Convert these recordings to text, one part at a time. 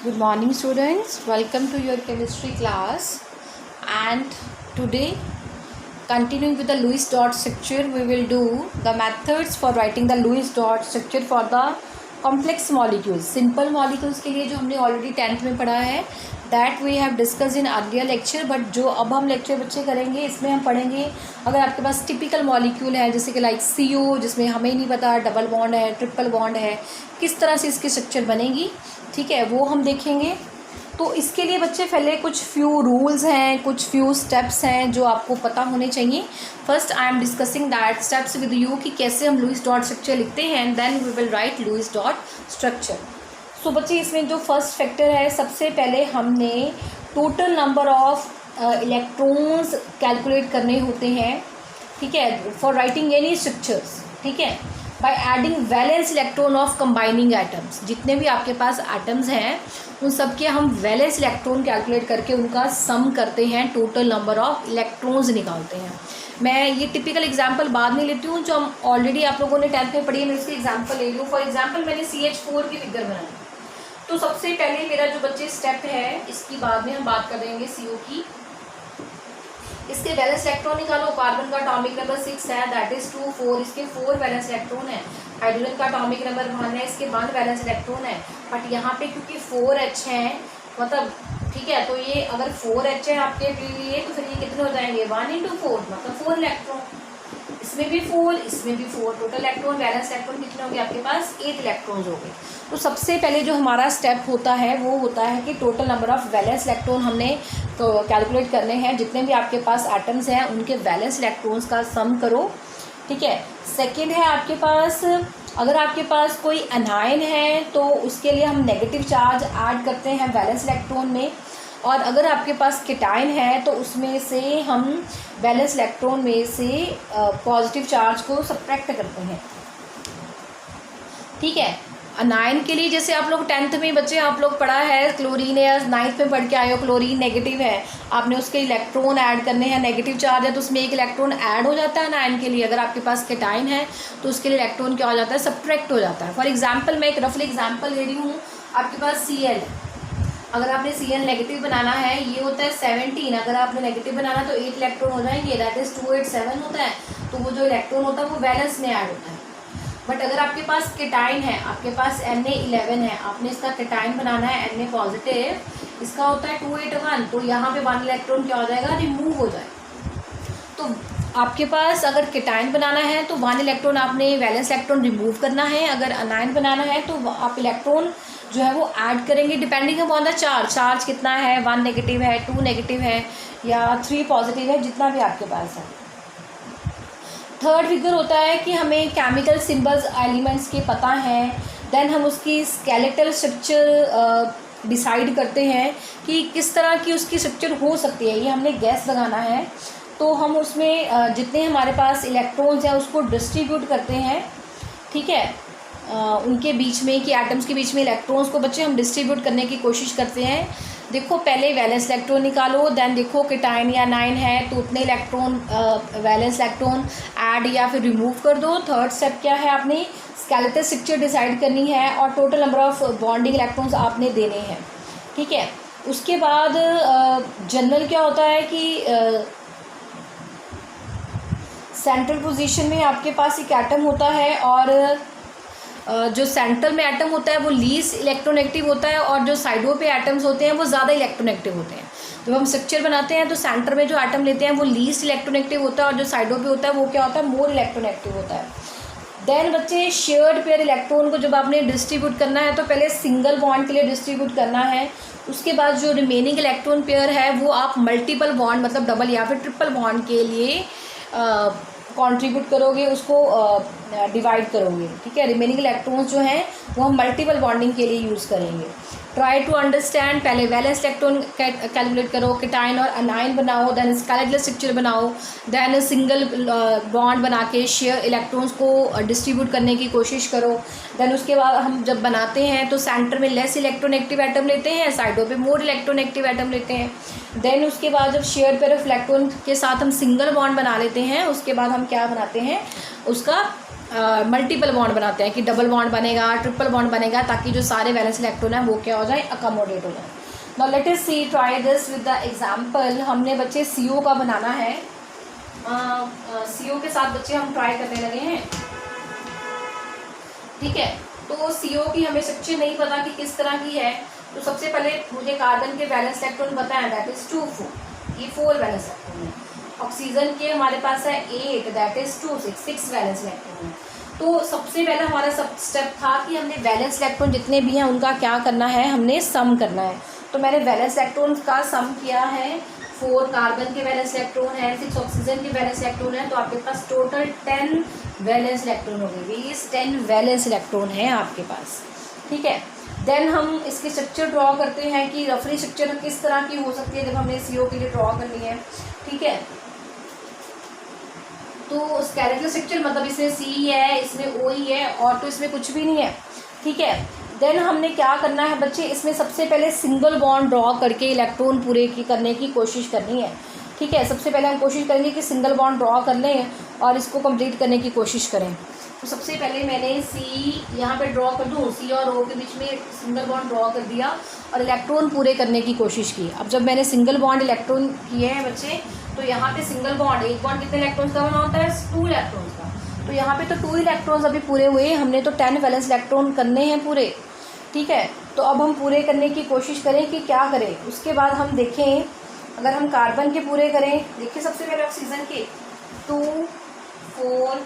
Good morning students, welcome to your chemistry class, and today continuing with the Lewis dot structure we will do the methods for writing the Lewis dot structure for the complex molecules. Simple molecules के लिए जो हमने already 10th में पढ़ा है that we have discussed in earlier lecture, but जो अब हम lecture बच्चे करेंगे इसमें हम पढ़ेंगे अगर आपके पास typical molecule है जैसे कि like CO जिसमें हमें नहीं पता डबल बॉन्ड है ट्रिपल बॉन्ड है किस तरह से इसकी स्ट्रक्चर बनेगी, ठीक है, वो हम देखेंगे। तो इसके लिए बच्चे पहले कुछ फ्यू रूल्स हैं, कुछ फ्यू स्टेप्स हैं जो आपको पता होने चाहिए। First I am discussing that steps with you कि कैसे हम लुईस डॉट स्ट्रक्चर लिखते हैं and then we will write Lewis dot structure. So बच्चे इसमें जो फर्स्ट फैक्टर है, सबसे पहले हमने total number of electrons calculate करने होते हैं, ठीक है, फॉर राइटिंग एनी स्ट्रक्चर्स, ठीक है, by adding valence electron of combining atoms. जितने भी आपके पास एटम्स हैं उन सब के हम वैलेंस इलेक्ट्रॉन कैलकुलेट करके उनका सम करते हैं, टोटल नंबर ऑफ इलेक्ट्रॉन्स निकालते हैं। मैं ये टिपिकल एग्जांपल बाद में लेती हूँ, जो हम ऑलरेडी आप लोगों ने 10th में पढ़ी है, मैं इसकी एग्जांपल ले लूँ। फॉर एग्जांपल मैंने CH4 की फिगर बनाई, तो सबसे पहले मेरा जो बच्चे स्टेप है इसकी बाद में हम बात कर देंगे CO की। इसके वैलेंस इलेक्ट्रॉन निकालो। कार्बन का एटॉमिक नंबर 6 है, दैट इज 2 4, इसके 4 वैलेंस इलेक्ट्रॉन है। हाइड्रोजन का एटॉमिक नंबर 1 है, इसके 1 वैलेंस इलेक्ट्रॉन है। बट यहाँ पे क्योंकि 4H है, मतलब ठीक है, तो ये अगर 4H है आपके लिए तो फिर ये कितने हो जाएंगे 1 × 4 मतलब 4 इलेक्ट्रॉन। इसमें भी 4, इसमें भी 4, टोटल इलेक्ट्रॉन वैलेंस इलेक्ट्रॉन कितने हो गए आपके पास 8 इलेक्ट्रॉन्स हो गए। तो सबसे पहले जो हमारा स्टेप होता है वो होता है कि total number of valence electron हमने तो कैलकुलेट करने हैं। जितने भी आपके पास एटम्स हैं उनके वैलेंस इलेक्ट्रॉन्स का सम करो, ठीक है। सेकेंड है आपके पास, अगर आपके पास कोई अनायन है तो उसके लिए हम नेगेटिव चार्ज ऐड करते हैं वैलेंस इलेक्ट्रॉन में, और अगर आपके पास केटाइन है तो उसमें से हम वैलेंस इलेक्ट्रॉन में से पॉजिटिव चार्ज को सब्ट्रैक्ट करते हैं, ठीक है। अनायन के लिए जैसे आप लोग 10th में बच्चे आप लोग पढ़ा है, क्लोरीन है, 9th में पढ़ के आए हो, क्लोरीन नेगेटिव है, आपने उसके इलेक्ट्रॉन ऐड करने हैं, नेगेटिव चार्ज है तो उसमें एक इलेक्ट्रॉन ऐड हो जाता है अनायन के लिए। अगर आपके पास केटाइन है तो उसके लिए इलेक्ट्रॉन क्या हो जाता है, सब्ट्रैक्ट हो जाता है। फॉर एग्जाम्पल मैं एक रफली एग्जाम्पल ले रही हूँ, आपके पास Cl, अगर आपने Cl नेगेटिव बनाना है, ये होता है 17, अगर आपने नेगेटिव बनाना तो 8 इलेक्ट्रॉन हो जाएंगे, दैट इज 2 8 7 होता है। तो वो जो इलेक्ट्रॉन होता है वो वैलेंस में ऐड होता है। बट अगर आपके पास केटाइन है, आपके पास Na11 है, आपने इसका केटाइन बनाना है Na पॉजिटिव, इसका होता है 2 8 1, तो यहाँ पे 1 इलेक्ट्रॉन क्या हो जाएगा, रिमूव हो जाएगा। तो आपके पास अगर केटाइन बनाना है तो 1 इलेक्ट्रॉन आपने वैलेंस इलेक्ट्रॉन रिमूव करना है, अगर अनायन बनाना है तो आप इलेक्ट्रॉन जो है वो ऐड करेंगे depending upon the charge. Charge कितना है, 1 नेगेटिव है, 2 नेगेटिव है या 3 पॉजिटिव है, जितना भी आपके पास है। थर्ड फिगर होता है कि हमें केमिकल सिंबल्स एलिमेंट्स के पता हैं, देन हम उसकी स्केलेटल स्ट्रक्चर डिसाइड करते हैं कि किस तरह की उसकी स्ट्रक्चर हो सकती है, ये हमने गैस लगाना है। तो हम उसमें जितने हमारे पास इलेक्ट्रॉन्स हैं उसको डिस्ट्रीब्यूट करते हैं, ठीक है, उनके बीच में कि एटम्स के बीच में इलेक्ट्रॉन्स को बच्चे हम डिस्ट्रीब्यूट करने की कोशिश करते हैं। देखो पहले वैलेंस इलेक्ट्रॉन निकालो, देन देखो केटाइन या अनायन है तो उतने इलेक्ट्रॉन वैलेंस इलेक्ट्रॉन ऐड या फिर रिमूव कर दो। थर्ड स्टेप क्या है, आपने स्केलेटल स्ट्रक्चर डिसाइड करनी है और total number of bonding electrons आपने देने हैं, ठीक है। उसके बाद जनरल क्या होता है कि सेंट्रल पोजीशन में आपके पास एक एटम होता है और जो सेंटर में एटम होता है वो लीस्ट इलेक्ट्रोनेगेटिव होता है और जो साइडों पे एटम्स होते हैं वो ज़्यादा इलेक्ट्रोनेगेटिव होते हैं। जब हम स्ट्रक्चर बनाते हैं तो सेंटर में जो एटम लेते हैं वो लीस्ट इलेक्ट्रोनेगेटिव होता है और जो साइडों पे होता है वो क्या होता है, मोर इलेक्ट्रोनेगेटिव होता है। देन बच्चे शेयर्ड पेयर इलेक्ट्रॉन को जब आपने डिस्ट्रीब्यूट करना है तो पहले सिंगल बॉन्ड के लिए डिस्ट्रीब्यूट करना है, उसके बाद जो रिमेनिंग इलेक्ट्रॉन पेयर है वो आप मल्टीपल बॉन्ड मतलब डबल या फिर ट्रिपल बॉन्ड के लिए कंट्रीब्यूट करोगे, उसको डिवाइड करोगे, ठीक है। रिमेनिंग इलेक्ट्रॉन्स जो हैं वो हम मल्टीपल बॉन्डिंग के लिए यूज़ करेंगे। ट्राई टू अंडरस्टैंड, पहले वैलेंस इलेक्ट्रॉन कैलकुलेट करो, केटाइन और अनायन बनाओ, देन स्केलेटल स्ट्रक्चर बनाओ, देन सिंगल बॉन्ड बना के शेयर इलेक्ट्रॉन्स को डिस्ट्रीब्यूट करने की कोशिश करो। देन उसके बाद हम जब बनाते हैं तो सेंटर में लेस इलेक्ट्रोनेगेटिव एटम लेते हैं, साइडों पे मोर इलेक्ट्रोनेगेटिव एटम लेते हैं। देन उसके बाद जब शेयर पेयर ऑफ इलेक्ट्रॉन के साथ हम सिंगल बॉन्ड बना लेते हैं, उसके बाद हम क्या बनाते हैं, उसका मल्टीपल बॉन्ड बनाते हैं कि डबल बॉन्ड बनेगा, ट्रिपल बॉन्ड बनेगा, ताकि जो सारे वैलेंस इलेक्ट्रॉन है वो क्या हो जाए, अकोमोडेट हो जाए। Now let us see try this with the example. हमने बच्चे CO का बनाना है, CO के साथ बच्चे हम ट्राई करने लगे हैं, ठीक है। तो CO की हमें स्ट्रक्चर नहीं पता कि किस तरह की है, तो सबसे पहले मुझे कार्बन के वैलेंस इलेक्ट्रॉन बताएं, दैट इज 2 4, ये 4 वैलेंस इलेक्ट्रॉन है। ऑक्सीजन के हमारे पास है 8, दैट इज 2 6 वैलेंस इलेक्ट्रॉन है। तो सबसे पहला हमारा सब स्टेप था कि हमने वैलेंस इलेक्ट्रॉन जितने भी हैं उनका क्या करना है, हमने सम करना है। तो मैंने वैलेंस इलेक्ट्रॉन का सम किया है, 4 कार्बन के वैलेंस इलेक्ट्रॉन है, 6 ऑक्सीजन के वैलेंस इलेक्ट्रॉन है, तो आपके पास टोटल 10 वैलेंस इलेक्ट्रॉन हो गए। ये 10 वैलेंस इलेक्ट्रॉन है आपके पास, ठीक है। देन हम इसकी स्ट्रक्चर ड्रॉ करते हैं कि रफली स्ट्रक्चर किस तरह की हो सकती है जब हमने CO के लिए ड्रॉ करनी है, ठीक है। तो स्केलेटल स्ट्रक्चर मतलब इसमें C है, इसमें O ही है, और तो इसमें कुछ भी नहीं है, ठीक है। देन हमने क्या करना है बच्चे, इसमें सबसे पहले सिंगल बॉन्ड ड्रॉ करके इलेक्ट्रॉन पूरे की करने की कोशिश करनी है, ठीक है। सबसे पहले हम कोशिश करेंगे कि सिंगल बॉन्ड ड्रॉ कर लें और इसको कंप्लीट करने की कोशिश करें। तो सबसे पहले मैंने C यहाँ पे ड्रॉ कर दूँ, C और O के बीच में सिंगल बॉन्ड ड्रॉ कर दिया और इलेक्ट्रॉन पूरे करने की कोशिश की। अब जब मैंने सिंगल बॉन्ड इलेक्ट्रॉन किए हैं बच्चे, तो यहाँ पे सिंगल बॉन्ड, एक बॉन्ड कितने इलेक्ट्रॉन्स का बना होता है, 2 इलेक्ट्रॉन्स का। तो यहाँ पे तो 2 इलेक्ट्रॉन्स अभी पूरे हुए, हमने तो 10 वैलेंस इलेक्ट्रॉन करने हैं पूरे, ठीक है। तो अब हम पूरे करने की कोशिश करें कि क्या करें। उसके बाद हम देखें, अगर हम कार्बन के पूरे करें, देखिए सबसे पहले ऑक्सीजन के 2 4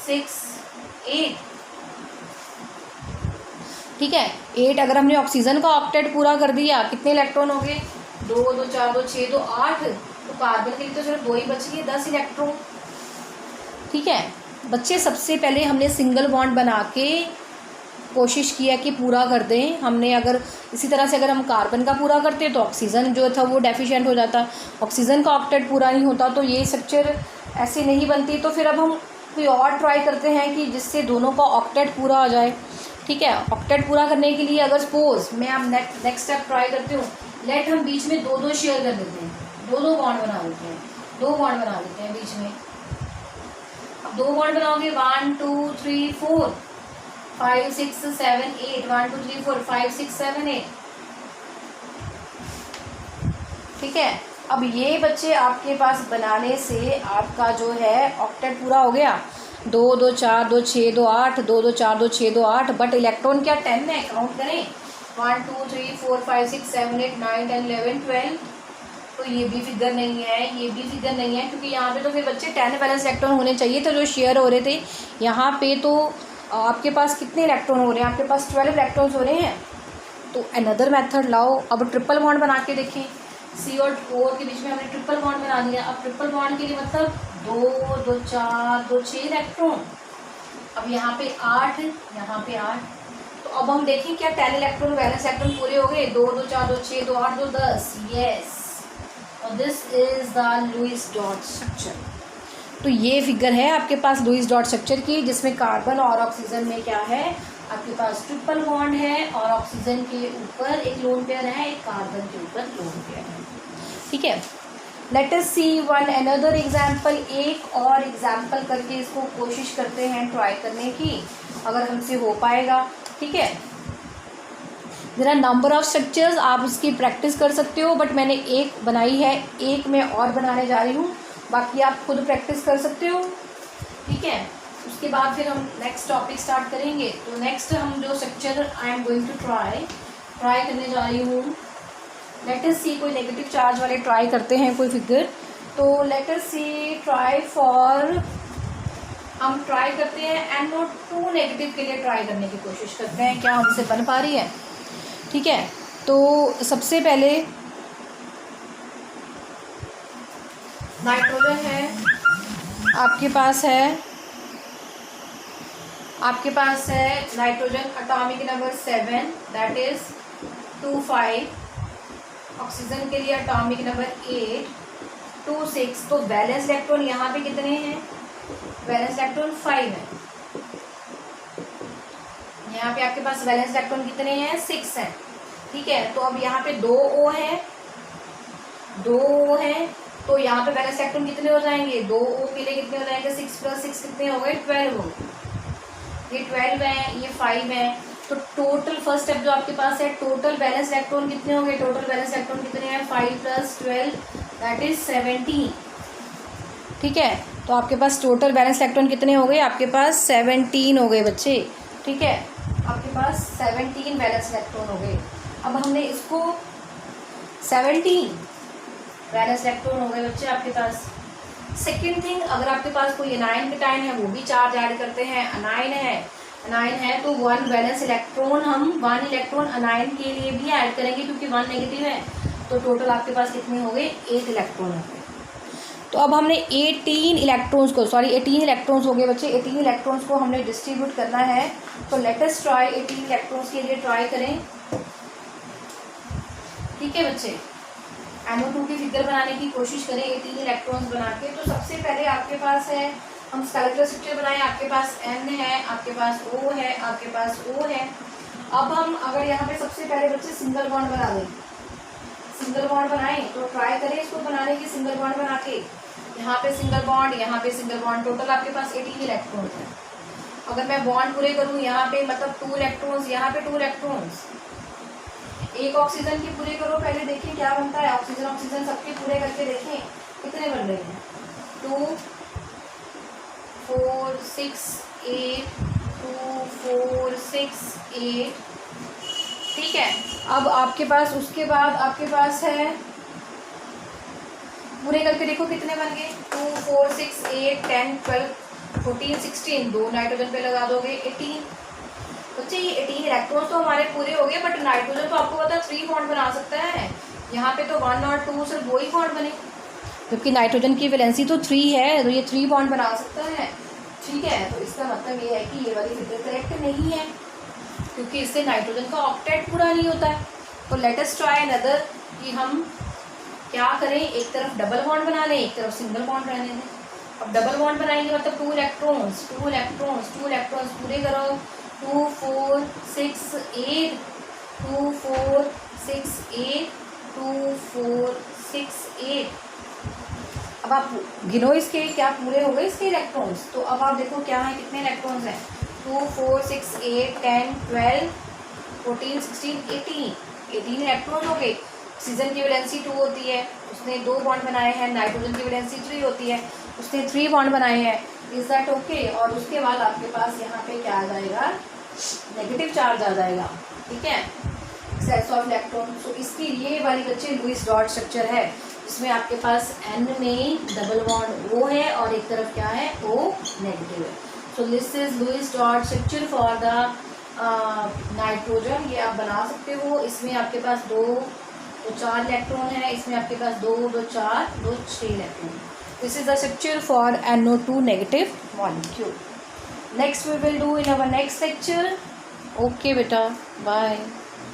6 8, ठीक है। 8 अगर हमने ऑक्सीजन का ऑक्टेट पूरा कर दिया, कितने इलेक्ट्रॉन हो गए, 2 2 4 2 6 2 8। तो कार्बन के लिए तो सिर्फ 2 ही बच गए, 10 इलेक्ट्रॉन, ठीक है। बच्चे सबसे पहले हमने सिंगल बॉन्ड बना के कोशिश किया कि पूरा कर दें हमने। अगर इसी तरह से अगर हम कार्बन का पूरा करते तो ऑक्सीजन जो था वो डेफिशिएंट हो जाता, ऑक्सीजन का ऑक्टेट पूरा नहीं होता, तो ये स्ट्रक्चर ऐसे नहीं बनती। तो फिर अब हम कोई और ट्राई करते हैं कि जिससे दोनों का ऑक्टेट पूरा हो जाए, ठीक है। ऑक्टेट पूरा करने के लिए अगर सपोज मैं अब नेक्स्ट स्टेप ट्राई करती हूँ, लेट हम बीच में 2 शेयर कर देते हैं, 2 बॉन्ड बना देते हैं, 2 बॉन्ड बना देते हैं बीच में। अब 2 बॉन्ड बनाओगे, 1 2 3 4 5 6 7 8, 1 2 3 4 5 6 7 8, ठीक है। अब ये बच्चे आपके पास बनाने से आपका जो है ऑक्टेट पूरा हो गया, 2 2 4 2 6 2 8, 2 2 4 2 6 2 8, बट इलेक्ट्रॉन क्या 10 है, काउंट करें, 1 2 3 4 5 6 7 8 9 10 11 12। तो ये भी फिगर नहीं है, ये भी फिगर नहीं है, क्योंकि यहाँ पे तो फिर बच्चे 10 वैलेंस इलेक्ट्रॉन होने चाहिए थे जो शेयर हो रहे थे। यहाँ पे तो आपके पास कितने इलेक्ट्रॉन हो रहे हैं, आपके पास 12 इलेक्ट्रॉन्स हो रहे हैं। तो अनदर मेथड लाओ, अब ट्रिपल बॉन्ड बना के देखें। C और O के बीच में हमने ट्रिपल बॉन्ड बना दिया। अब ट्रिपल बॉन्ड के लिए मतलब 2 2 4 2 6 इलेक्ट्रॉन, अब यहाँ पे 8, यहाँ पे 8। तो अब हम देखें क्या 10 इलेक्ट्रॉन वैलेंस इलेक्ट्रॉन पूरे हो गए, 2 2 4 2 6 2 8 2 10, यस। और this is the Lewis dot structure. तो ये फिगर है आपके पास लुईस डॉट स्ट्रक्चर की, जिसमें कार्बन और ऑक्सीजन में क्या है, आपके पास ट्रिपल बॉन्ड है और ऑक्सीजन के ऊपर एक लोन पेयर है, एक कार्बन के ऊपर लोन पेयर है, ठीक है। लेट अस सी वन अनदर एग्जाम्पल, एक और एग्जाम्पल करके इसको कोशिश करते हैं ट्राई करने की, अगर हमसे हो पाएगा, ठीक है। There are number of structures, आप इसकी प्रैक्टिस कर सकते हो, बट मैंने एक बनाई है, एक मैं और बनाने जा रही हूँ, बाकी आप खुद प्रैक्टिस कर सकते हो, ठीक है। उसके बाद फिर हम नेक्स्ट टॉपिक स्टार्ट करेंगे। तो नेक्स्ट हम जो structure I am going to try करने जा रही हूँ, लेट अस सी, कोई नेगेटिव चार्ज वाले ट्राई करते हैं कोई फिगर। तो let us see try for, हम ट्राई करते हैं NO2 नेगेटिव के लिए ट्राई करने की कोशिश करते हैं, क्या हमसे बन पा रही है, ठीक है। तो सबसे पहले नाइट्रोजन है, आपके पास है nitrogen atomic number 7, that is 2 5। Oxygen के लिए एटॉमिक नंबर 8 2 6। तो वैलेंस इलेक्ट्रॉन यहाँ पे कितने हैं, वैलेंस इलेक्ट्रॉन 5 है, यहाँ पे आपके पास वैलेंस इलेक्ट्रॉन कितने हैं, 6 हैं, ठीक है। तो अब यहाँ पे 2 O है, तो यहाँ पे वैलेंस इलेक्ट्रॉन कितने हो जाएंगे, 2 O के लिए कितने हो जाएंगे, 6 + 6 कितने हो गए, 12 हो गए, ये 12 है, ये 5 है। तो टोटल फर्स्ट स्टेप जो आपके पास है, टोटल बैलेंस इलेक्ट्रॉन कितने होंगे? टोटल बैलेंस इलेक्ट्रॉन कितने हैं? 5 + 12 दैट इज 17। ठीक है, तो आपके पास टोटल बैलेंस इलेक्ट्रॉन कितने हो गए? आपके पास 17 हो गए बच्चे। ठीक है, आपके पास 17 बैलेंस इलेक्ट्रॉन हो गए। अब हमने इसको 17 बैलेंस इलेक्ट्रॉन हो गए बच्चे आपके पास। सेकेंड थिंग, अगर आपके पास कोई एनाइन कैटाइन है वो भी चार्ज ऐड करते हैं। अनाइन है तो 1 बैलेंस इलेक्ट्रॉन हम 1 इलेक्ट्रॉन अनाइन के लिए भी ऐड करेंगे क्योंकि 1 नेगेटिव है। तो टोटल आपके पास कितने हो गए? 8 इलेक्ट्रॉन हो गए। तो अब हमने 18 इलेक्ट्रॉन्स हो गए बच्चे। 18 इलेक्ट्रॉन्स को हमने डिस्ट्रीब्यूट करना है। तो लेट अस ट्राई 18 इलेक्ट्रॉन्स के लिए ट्राई करें। ठीक है बच्चे, NO2 की फिगर बनाने की कोशिश करें 18 इलेक्ट्रॉन्स बना के। तो सबसे पहले आपके पास है, हम स्केलेटल स्ट्रक्चर बनाएं। आपके पास N है, आपके पास O है, आपके पास O है। अब हम अगर यहाँ पे सबसे पहले बच्चे सिंगल बॉन्ड बना दें, सिंगल बॉन्ड बनाएं तो ट्राई करें इसको बनाने की। सिंगल बॉन्ड बना के यहाँ पे सिंगल बॉन्ड, यहाँ पे सिंगल बॉन्ड, टोटल आपके पास 18 इलेक्ट्रॉन्स है। अगर मैं बॉन्ड पूरे करूँ यहाँ पे, मतलब 2 इलेक्ट्रॉन्स, यहाँ पे 2 इलेक्ट्रॉन्स, एक ऑक्सीजन के पूरे करो, पहले देखिए क्या बनता है। ऑक्सीजन सबके पूरे करके देखें कितने बन रहे हैं। 2 4 6 8 2 4 6 8। ठीक है, अब आपके पास उसके बाद आपके पास है, पूरे करके देखो कितने बन गए। 2 4 6 8 10 12 14 16, 2 नाइट्रोजन पे लगा दोगे 18। बच्चे ये 18 इलेक्ट्रॉन्स तो हमारे पूरे हो गए, बट नाइट्रोजन तो आपको पता है 3 बॉन्ड बना सकता है। यहाँ पे तो 1 और 2 सिर्फ 2 ही बॉन्ड बने, जबकि नाइट्रोजन की वैलेंसी तो 3 है, तो ये 3 बॉन्ड बना सकता है। ठीक है, तो इसका मतलब ये है कि ये वाली फिगर करेक्ट नहीं है क्योंकि इससे नाइट्रोजन का ऑक्टेट पूरा नहीं होता है। तो लेट अस ट्राई अनदर कि हम क्या करें, एक तरफ डबल बॉन्ड बना लें, एक तरफ सिंगल बॉन्ड रहने दें। अब डबल बॉन्ड बनाएंगे मतलब 2 इलेक्ट्रॉन्स पूरे करो। 2 4 6 8 2 4 6 8 2 4 6 8। अब आप गिनो इसके क्या पूरे हो गए इसके इलेक्ट्रॉन्स। तो अब आप देखो क्या है, कितने इलेक्ट्रॉन्स हैं। 2 4 6 8 10 12 14 16 18 इलेक्ट्रॉन हो गए। ऑक्सीजन की वैलेंसी 2 होती है, उसने 2 बॉन्ड बनाए हैं। नाइट्रोजन की वैलेंसी 3 होती है, उसने 3 बॉन्ड बनाए हैं। Is that okay? और उसके बाद आपके पास यहाँ पे क्या आ जाएगा, नेगेटिव चार्ज आ जाएगा। ठीक है, एक्सेस ऑफ इलेक्ट्रॉन। सो इसकी ये वाली बच्चे लुईस डॉट स्ट्रक्चर है, इसमें आपके पास N में डबल बॉन्ड O है और एक तरफ क्या है, O नेगेटिव है। So this is Lewis dot structure for the nitrogen. ये आप बना सकते हो। इसमें आपके पास 2 तो 4 इलेक्ट्रॉन है, इसमें आपके पास 2 2 4 2 6 electron. This is the structure for NO2 negative molecule. Next we will do in our next lecture. Okay बेटा, बाय।